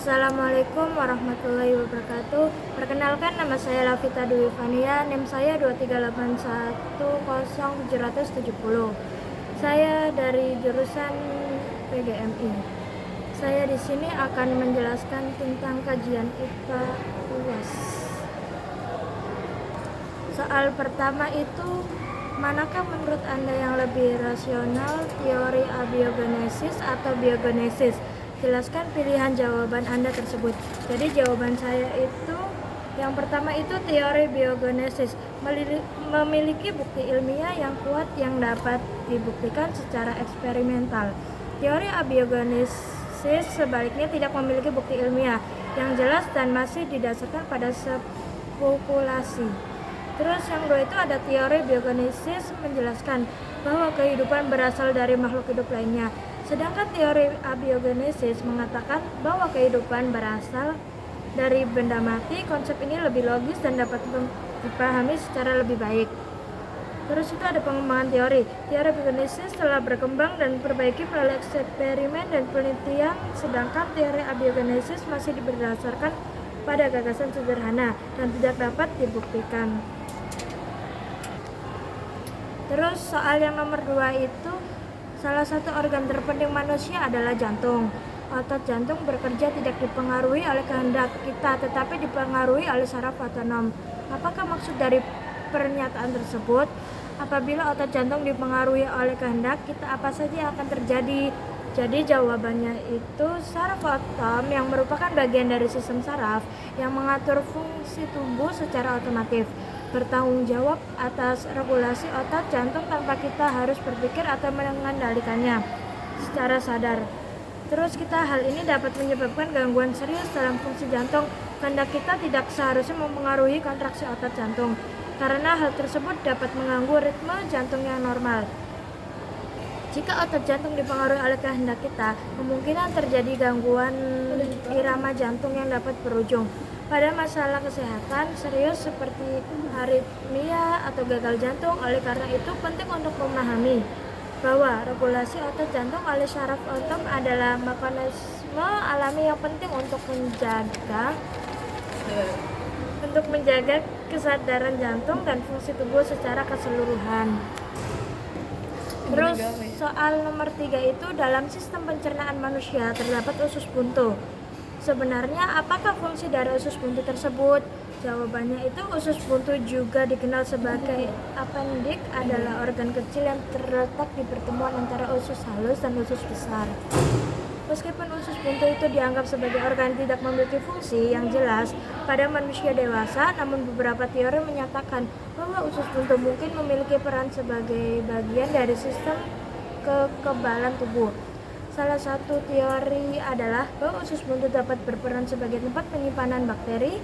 Assalamualaikum warahmatullahi wabarakatuh. Perkenalkan, nama saya Lavita Dwi Fania, NIM saya 2381070. Saya dari jurusan PGMI. Saya di sini akan menjelaskan tentang kajian IPA UAS. Soal pertama itu, manakah menurut Anda yang lebih rasional, teori abiogenesis atau biogenesis? Jelaskan pilihan jawaban Anda tersebut. Jadi jawaban saya itu yang pertama itu teori biogenesis, memiliki bukti ilmiah yang kuat yang dapat dibuktikan secara eksperimental. Teori abiogenesis sebaliknya tidak memiliki bukti ilmiah yang jelas dan masih didasarkan pada spekulasi. Terus yang kedua itu ada teori biogenesis menjelaskan bahwa kehidupan berasal dari makhluk hidup lainnya. Sedangkan teori abiogenesis mengatakan bahwa kehidupan berasal dari benda mati. Konsep ini lebih logis dan dapat dipahami secara lebih baik. Terus itu ada pengembangan teori. Teori abiogenesis telah berkembang dan diperbaiki melalui eksperimen dan penelitian, sedangkan teori abiogenesis masih berdasarkan pada gagasan sederhana dan tidak dapat dibuktikan. Terus soal yang nomor 2 itu, salah satu organ terpenting manusia adalah jantung. Otot jantung bekerja tidak dipengaruhi oleh kehendak kita, tetapi dipengaruhi oleh saraf otonom. Apakah maksud dari pernyataan tersebut? Apabila otot jantung dipengaruhi oleh kehendak kita, apa saja yang akan terjadi? Jadi jawabannya itu saraf otom yang merupakan bagian dari sistem saraf yang mengatur fungsi tubuh secara otomatis, bertanggung jawab atas regulasi otot jantung tanpa kita harus berpikir atau mengendalikannya secara sadar. Terus hal ini dapat menyebabkan gangguan serius dalam fungsi jantung. Kehendak kita tidak seharusnya mempengaruhi kontraksi otot jantung, karena hal tersebut dapat mengganggu ritme jantung yang normal. Jika otot jantung dipengaruhi oleh kehendak kita, kemungkinan terjadi gangguan irama jantung yang dapat berujung pada masalah kesehatan serius seperti aritmia atau gagal jantung. Oleh karena itu, penting untuk memahami bahwa regulasi otot jantung oleh saraf otom adalah mekanisme alami yang penting untuk menjaga kesadaran jantung dan fungsi tubuh secara keseluruhan. Terus soal nomor 3 itu, dalam sistem pencernaan manusia terdapat usus buntu. Sebenarnya apakah fungsi dari usus buntu tersebut? Jawabannya itu, usus buntu juga dikenal sebagai appendix, adalah organ kecil yang terletak di pertemuan antara usus halus dan usus besar. Meskipun usus buntu itu dianggap sebagai organ tidak memiliki fungsi yang jelas pada manusia dewasa, namun beberapa teori menyatakan bahwa usus buntu mungkin memiliki peran sebagai bagian dari sistem kekebalan tubuh. Salah satu teori adalah bahwa usus buntu dapat berperan sebagai tempat penyimpanan bakteri,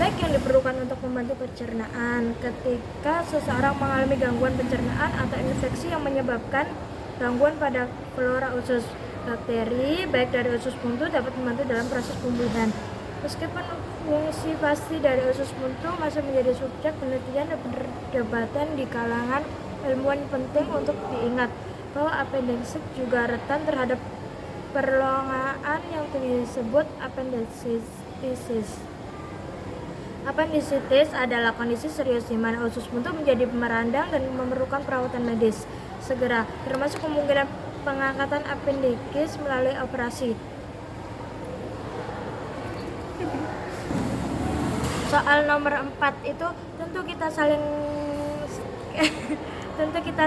baik yang diperlukan untuk membantu pencernaan. Ketika seseorang mengalami gangguan pencernaan atau infeksi yang menyebabkan gangguan pada flora usus, bakteri baik dari usus buntu dapat membantu dalam proses pemulihan. Meskipun fungsi pasti dari usus buntu masih menjadi subjek penelitian dan perdebatan di kalangan ilmuwan, penting untuk diingat bahwa appendix juga rentan terhadap perlongaan yang disebut appendicitis. Appendicitis adalah kondisi serius di mana usus buntu menjadi merandang dan memerlukan perawatan medis segera, termasuk kemungkinan pengangkatan appendikis melalui operasi. Soal nomor 4 itu, tentu kita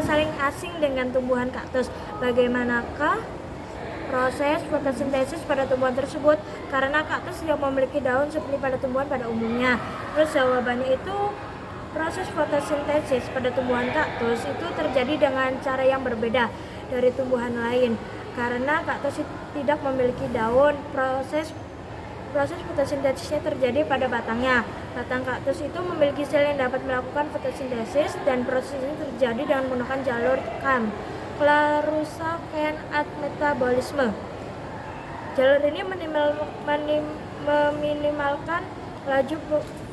saling asing dengan tumbuhan kaktus. Bagaimanakah proses fotosintesis pada tumbuhan tersebut? Karena kaktus tidak memiliki daun seperti pada tumbuhan pada umumnya. Terus jawabannya itu, proses fotosintesis pada tumbuhan kaktus itu terjadi dengan cara yang berbeda dari tumbuhan lain. Karena kaktus tidak memiliki daun, proses fotosintesisnya terjadi pada batangnya. Batang kaktus itu memiliki sel yang dapat melakukan fotosintesis, dan proses ini terjadi dengan menggunakan jalur KAM, Clarusa-Fenn-Ath metabolisme. Jalur ini meminimalkan laju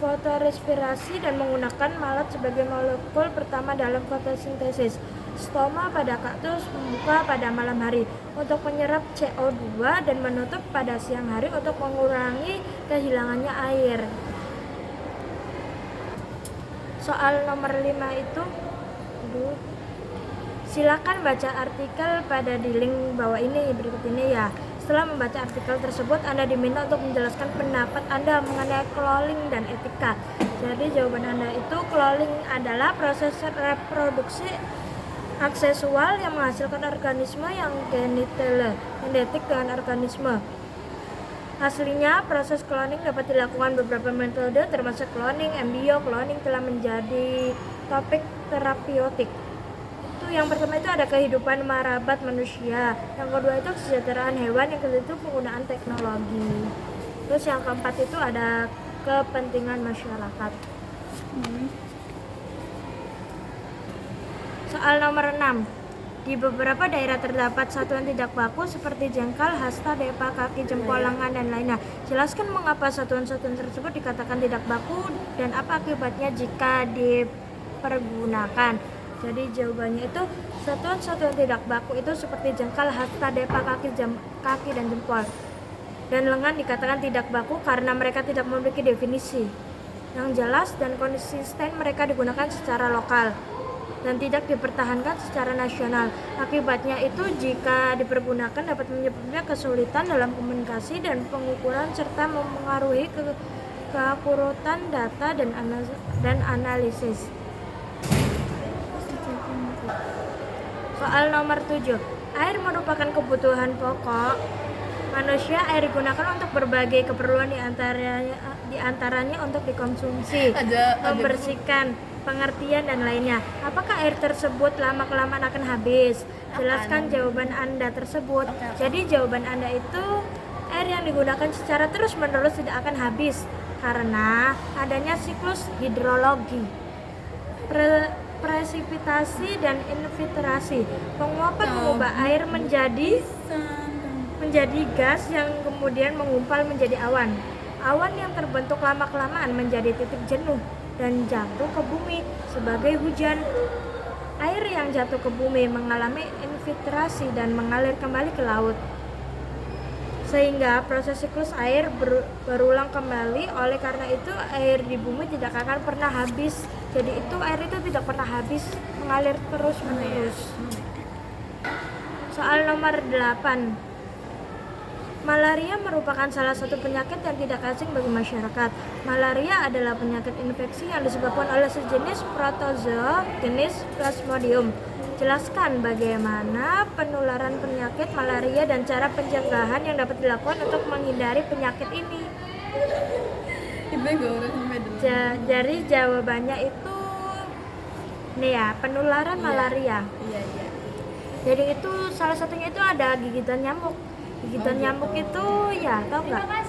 fotorespirasi dan menggunakan malat sebagai molekul pertama dalam fotosintesis. stoma pada kaktus membuka pada malam hari untuk menyerap CO2 dan menutup pada siang hari untuk mengurangi kehilangannya air. Soal nomor 5 itu silakan baca artikel pada di link bawah ini berikut ini ya. Setelah membaca artikel tersebut, Anda diminta untuk menjelaskan pendapat Anda mengenai cloning dan etika. Jadi jawaban Anda itu cloning adalah proses reproduksi aksesual yang menghasilkan organisme yang genetik dengan organisme aslinya. Proses cloning dapat dilakukan beberapa metode termasuk cloning embrio. Cloning telah menjadi topik terapeutik. Yang pertama itu ada kehidupan marabat manusia, yang kedua itu kesejahteraan hewan, yang ketiga itu penggunaan teknologi, terus yang keempat itu ada kepentingan masyarakat. Soal nomor 6. Di beberapa daerah terdapat satuan tidak baku seperti jengkal, hasta, depa, kaki, jempol, lengan, dan lainnya. Jelaskan mengapa satuan-satuan tersebut dikatakan tidak baku dan apa akibatnya jika dipergunakan. Jadi jawabannya itu satuan-satuan tidak baku itu seperti jengkal, hasta, depa, kaki, dan jempol, dan lengan dikatakan tidak baku karena mereka tidak memiliki definisi yang jelas dan konsisten. Mereka digunakan secara lokal dan tidak dipertahankan secara nasional. Akibatnya itu jika dipergunakan dapat menyebabkan kesulitan dalam komunikasi dan pengukuran serta memengaruhi keakuratan data dan analisis. Soal nomor 7. Air merupakan kebutuhan pokok manusia. Air digunakan untuk berbagai keperluan diantaranya untuk dikonsumsi, membersihkan, pengertian, dan lainnya. Apakah air tersebut lama-kelamaan akan habis? Jelaskan jawaban Anda tersebut. Jadi jawaban Anda itu air yang digunakan secara terus-menerus tidak akan habis karena adanya siklus hidrologi, presipitasi, dan infiltrasi. Penguapan mengubah air menjadi gas yang kemudian mengumpal menjadi awan. Awan yang terbentuk lama-kelamaan menjadi titik jenuh dan jatuh ke bumi sebagai hujan. Air yang jatuh ke bumi mengalami infiltrasi dan mengalir kembali ke laut, sehingga proses siklus air berulang kembali. Oleh karena itu air di bumi tidak akan pernah habis. Jadi itu air itu tidak pernah habis, mengalir terus menerus. Soal nomor 8. Malaria merupakan salah satu penyakit yang tidak asing bagi masyarakat. Malaria adalah penyakit infeksi yang disebabkan oleh sejenis protozoa jenis Plasmodium. Jelaskan bagaimana penularan penyakit malaria dan cara pencegahan yang dapat dilakukan untuk menghindari penyakit ini. Jadi jawabannya itu nih ya, penularan malaria. Iya. Jadi itu salah satunya itu ada gigitan nyamuk. Gigitan nyamuk itu ya, tahu nggak?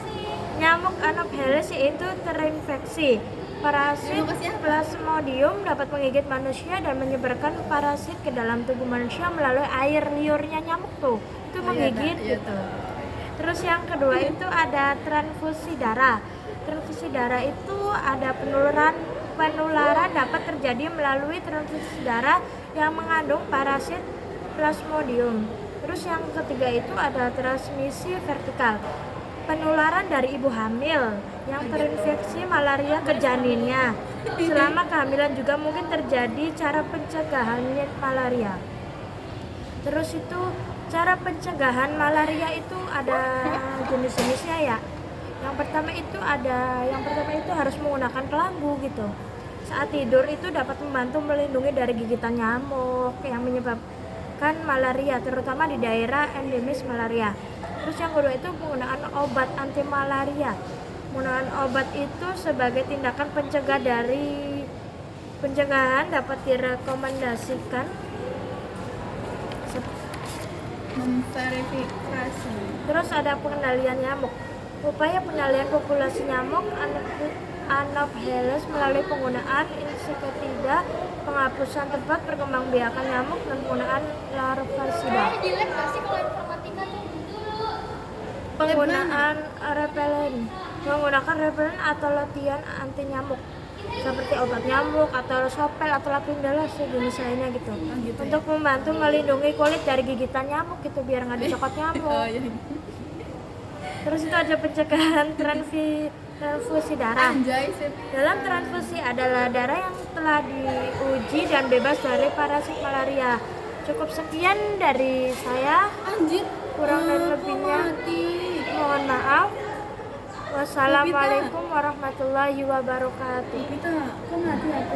Nyamuk Anopheles itu terinfeksi parasit Plasmodium dapat menggigit manusia dan menyebarkan parasit ke dalam tubuh manusia melalui air liurnya nyamuk tuh. Itu menggigit gitu. Terus yang kedua itu ada transfusi darah. Transfusi darah itu ada penularan dapat terjadi melalui transfusi darah yang mengandung parasit Plasmodium. Terus yang ketiga itu ada transmisi vertikal. Penularan dari ibu hamil yang terinfeksi malaria ke janinnya. Selama kehamilan juga mungkin terjadi cara pencegahannya malaria. Terus itu cara pencegahan malaria itu ada jenis-jenisnya ya. Yang pertama itu harus menggunakan kelambu gitu. Saat tidur itu dapat membantu melindungi dari gigitan nyamuk yang menyebabkan malaria, terutama di daerah endemis malaria. Terus yang kedua itu penggunaan obat anti malaria. Penggunaan obat itu sebagai tindakan pencegahan dapat direkomendasikan memverifikasi. Terus ada pengendalian nyamuk. Upaya pengendalian populasi nyamuk Anopheles melalui penggunaan insektisida, penghapusan tempat perkembangbiakan nyamuk, dan penggunaan larvasida. Di lab nggak sih kalau informatika tuh? Penggunaan repelen, menggunakan repelen atau latihan anti nyamuk. seperti obat nyamuk atau sopel atau lapindala sejenis lainnya gitu. Gitu ya? Untuk membantu melindungi kulit dari gigitan nyamuk gitu biar nggak dicokot nyamuk. Oh, iya. Terus itu ada pencegahan transfusi darah. Anjay, Sep. Dalam transfusi adalah darah yang telah diuji dan bebas dari parasit malaria. Cukup sekian dari saya. Anjir. Kurang dan Kok lebihnya mati? mohon maaf. Wassalamualaikum warahmatullahi wabarakatuh. Kita kok mati HP?